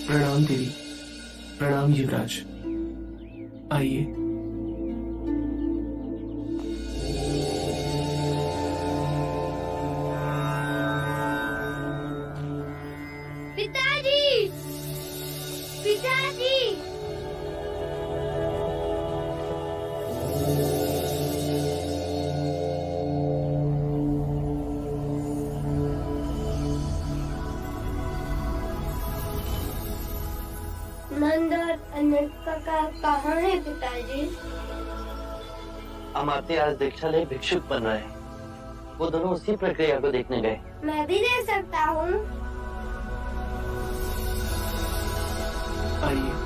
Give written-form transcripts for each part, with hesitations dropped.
प्रणाम देवी। प्रणाम युवराज। आइए। पिताजी, पिताजी। नंद और अनंत काका कहाँ है पिताजी? अमात्य आज दीक्षा ले भिक्षुक बन रहे हैं। वो दोनों उसी प्रक्रिया को देखने गए। मैं भी दे सकता हूँ। आइए।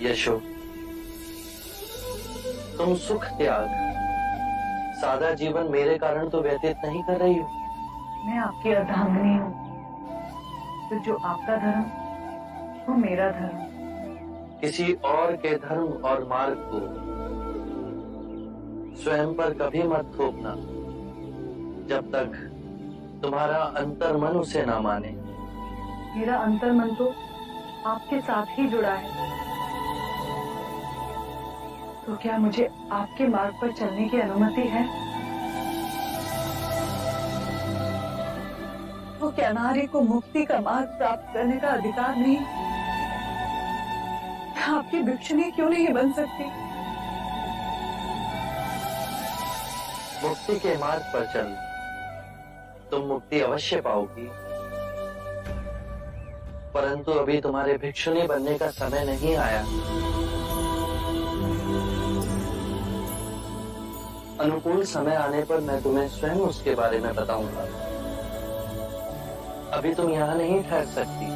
यशो, तुम सुख त्याग सादा जीवन मेरे कारण तो व्यतीत नहीं कर रही हो। मैं आपकी अर्धांगिनी हूँ, तो जो आपका धर्म वो मेरा धर्म। किसी और के धर्म और मार्ग को स्वयं पर कभी मत थोपना जब तक तुम्हारा अंतर्मन उसे ना माने। मेरा अंतर्मन तो आपके साथ ही जुड़ा है, तो क्या मुझे आपके मार्ग पर चलने की अनुमति है? तो क्या नारी को मुक्ति का मार्ग प्राप्त करने का अधिकार नहीं? मैं आपकी भिक्षुणी क्यों नहीं बन सकती? मुक्ति के मार्ग पर चल, तुम मुक्ति अवश्य पाओगी, परंतु अभी तुम्हारे भिक्षुणी बनने का समय नहीं आया। अनुकूल समय आने पर मैं तुम्हें स्वयं उसके बारे में बताऊंगा। अभी तुम यहाँ नहीं ठहर सकती।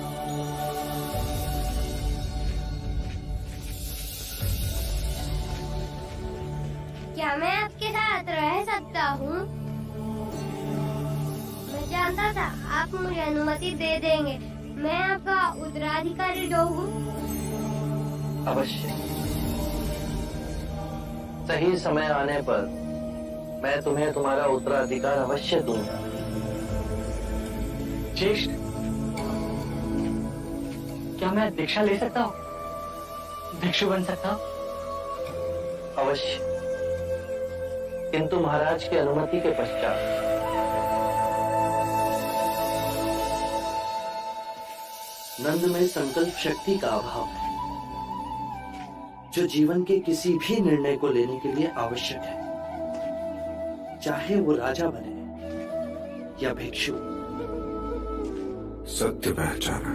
क्या मैं आपके साथ रह सकता हूँ? मैं जानता था आप मुझे अनुमति दे देंगे। मैं आपका उत्तराधिकारी हूँ। अवश्य। सही समय आने पर मैं तुम्हें तुम्हारा उत्तराधिकार अवश्य दूंगा। ज्येष्ठ, क्या मैं दीक्षा ले सकता हूँ? भिक्षु बन सकता हूँ? अवश्य, किंतु महाराज की अनुमति के पश्चात। नंद में संकल्प शक्ति का अभाव है, जो जीवन के किसी भी निर्णय को लेने के लिए आवश्यक है, चाहे वो राजा बने या भिक्षु। सत्य पहचाना।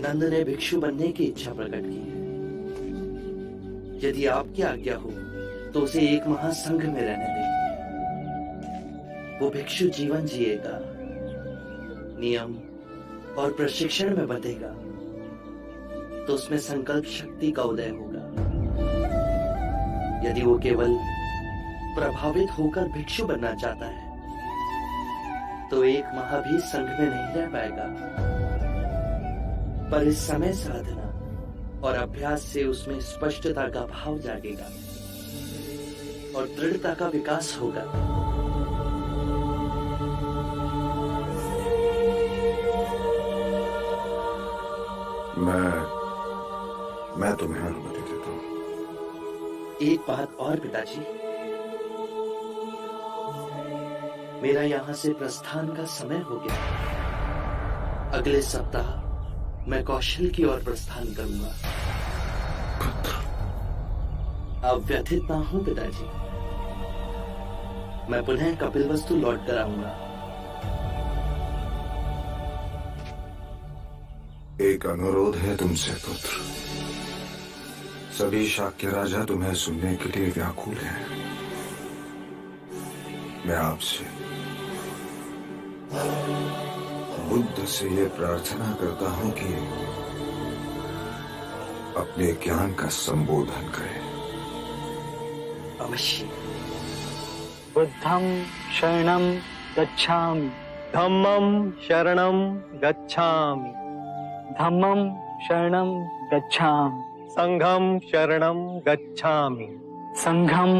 नंद ने भिक्षु बनने की इच्छा प्रकट की है। यदि आपकी आज्ञा हो तो उसे एक महासंघ में रहने दें। वो भिक्षु जीवन जिएगा, नियम और प्रशिक्षण में बंधेगा, तो उसमें संकल्प शक्ति का उदय होगा। यदि वो केवल प्रभावित होकर भिक्षु बनना चाहता है तो एक माह भी संघ में नहीं रह पाएगा, पर इस समय साधना और अभ्यास से उसमें स्पष्टता का भाव जागेगा और दृढ़ता का विकास होगा। मैं तुम्हें अनुमति देता हूँ। एक बात और पिताजी, मेरा यहाँ से प्रस्थान का समय हो गया। अगले सप्ताह मैं कौशल की ओर प्रस्थान करूंगा। अब व्यथित ना हूं पिताजी, मैं पुनः कपिलवस्तु लौट कर आऊंगा। एक अनुरोध है तुमसे पुत्र। सभी शाक्य राजा तुम्हें सुनने के लिए व्याकुल हैं। मैं आपसे बुद्ध से ये प्रार्थना करता हूं कि अपने ज्ञान का संबोधन करें। अवश्य। बुद्धं शरणं गच्छामि, धम्मं शरणं गच्छामि, धम्मं शरणं गच्छामि। संघम शरणं गच्छामि। संघं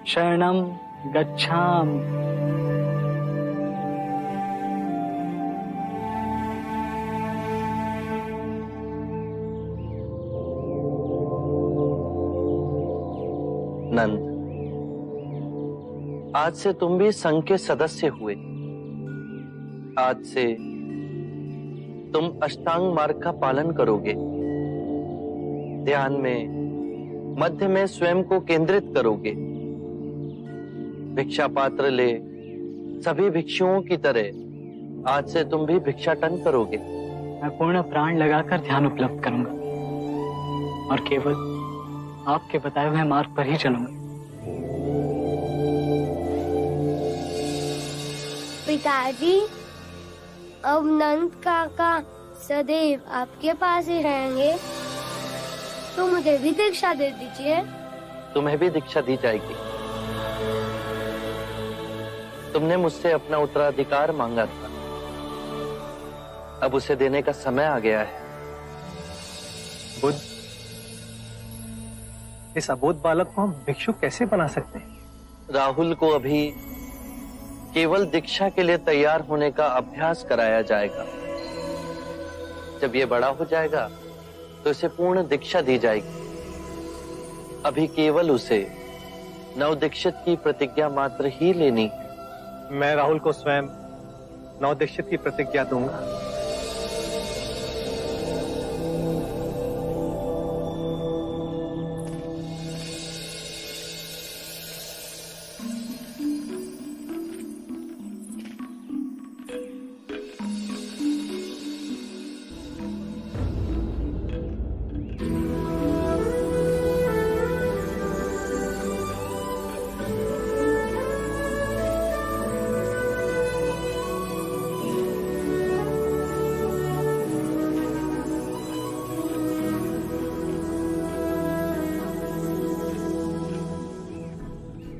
शरणं गच्छामि। नंद, आज से तुम भी संघ के सदस्य हुए। आज से तुम अष्टांग मार्ग का पालन करोगे। ध्यान में मध्य में स्वयं को केंद्रित करोगे। भिक्षा पात्र ले सभी भिक्षुओं की तरह आज से तुम भी भिक्षाटन करोगे। मैं पूर्ण प्राण लगाकर ध्यान उपलब्ध करूंगा और केवल आपके बताए हुए मार्ग पर ही चलूंगा। पिताजी, अब नंद काका सदैव आपके पास ही रहेंगे, तो मुझे भी दीक्षा दे दीजिए। तुम्हें भी दीक्षा दी जाएगी। तुमने मुझसे अपना उत्तराधिकार मांगा था, अब उसे देने का समय आ गया है। बुद्ध, इस अबोध बालक को हम भिक्षु कैसे बना सकते हैं? राहुल को अभी केवल दीक्षा के लिए तैयार होने का अभ्यास कराया जाएगा। जब ये बड़ा हो जाएगा तो इसे पूर्ण दीक्षा दी जाएगी। अभी केवल उसे नवदीक्षित की प्रतिज्ञा मात्र ही लेनी है। मैं राहुल को स्वयं नवदीक्षित की प्रतिज्ञा दूंगा।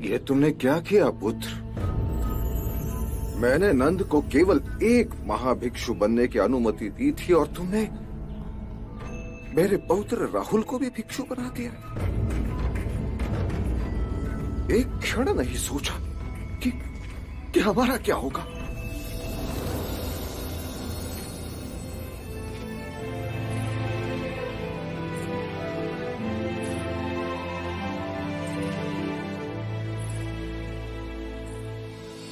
ये तुमने क्या किया पुत्र? मैंने नंद को केवल एक महाभिक्षु बनने की अनुमति दी थी और तुमने मेरे पौत्र राहुल को भी भिक्षु बना दिया। एक क्षण नहीं सोचा कि हमारा क्या होगा।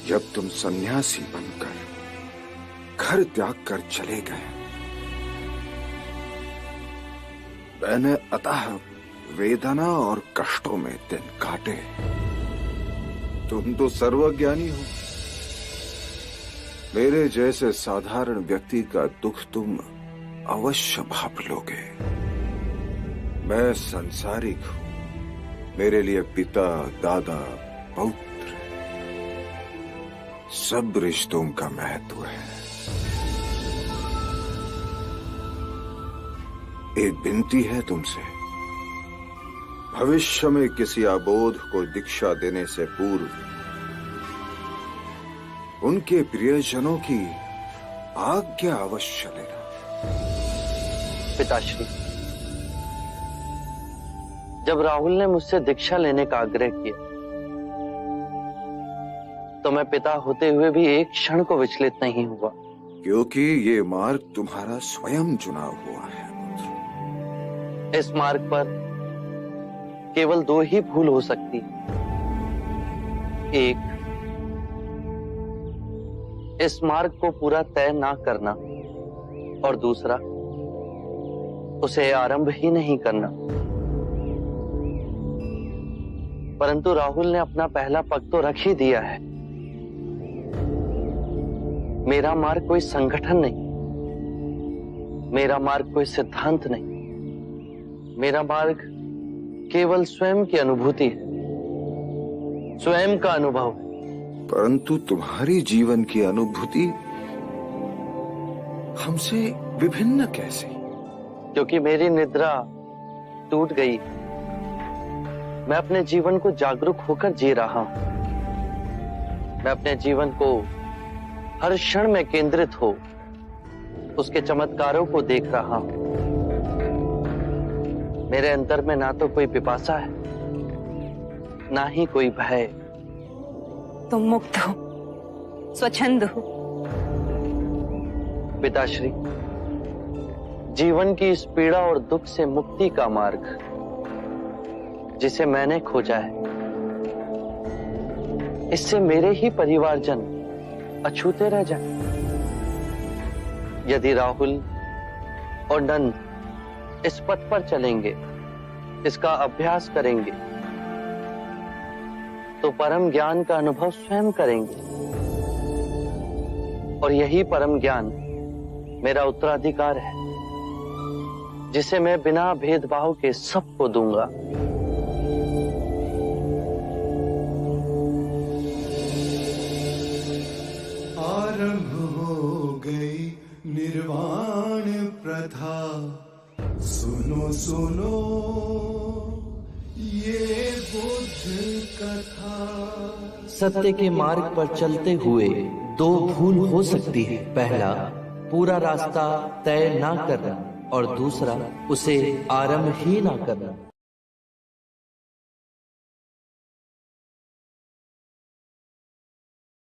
जब तुम सन्यासी बनकर घर त्याग कर चले गए, मैंने अतः वेदना और कष्टों में दिन काटे। तुम तो सर्वज्ञानी हो। मेरे जैसे साधारण व्यक्ति का दुख तुम अवश्य भाप लोगे। मैं सांसारिक हूं। मेरे लिए पिता, दादा, पौत्र सब रिश्तों का महत्व है। एक विनती है तुमसे, भविष्य में किसी अबोध को दीक्षा देने से पूर्व उनके प्रियजनों की आज्ञा अवश्य लेना। पिताश्री, जब राहुल ने मुझसे दीक्षा लेने का आग्रह किया तो मैं पिता होते हुए भी एक क्षण को विचलित नहीं हुआ। क्योंकि ये मार्ग तुम्हारा स्वयं चुना हुआ है पुत्र। इस मार्ग पर केवल दो ही भूल हो सकती। एक, इस मार्ग को पूरा तय ना करना, और दूसरा, उसे आरंभ ही नहीं करना। परंतु राहुल ने अपना पहला पग तो रख ही दिया है। मेरा मार्ग कोई संगठन नहीं, मेरा मार्ग कोई सिद्धांत नहीं। मेरा मार्ग केवल स्वयं की अनुभूति है, स्वयं का अनुभव है। परंतु तुम्हारी जीवन की अनुभूति हमसे विभिन्न कैसे? क्योंकि मेरी निद्रा टूट गई। मैं अपने जीवन को जागरूक होकर जी रहा हूं। मैं अपने जीवन को हर क्षण में केंद्रित हो उसके चमत्कारों को देख रहा हूं। मेरे अंतर में ना तो कोई पिपासा है, ना ही कोई भय। तुम मुक्त हो, स्वच्छंद हो। पिताश्री, जीवन की इस पीड़ा और दुख से मुक्ति का मार्ग जिसे मैंने खोजा है, इससे मेरे ही परिवारजन अछूते रह जाए। यदि राहुल और नंद इस पथ पर चलेंगे, इसका अभ्यास करेंगे, तो परम ज्ञान का अनुभव स्वयं करेंगे। और यही परम ज्ञान मेरा उत्तराधिकार है, जिसे मैं बिना भेदभाव के सबको दूंगा। आरंभ हो गई निर्वाण प्रथा, सुनो सुनो ये बुद्ध कथा। सत्य के मार्ग पर चलते हुए दो भूल हो सकती है। पहला, पूरा रास्ता तय ना करना, और दूसरा, उसे आरंभ ही ना करना।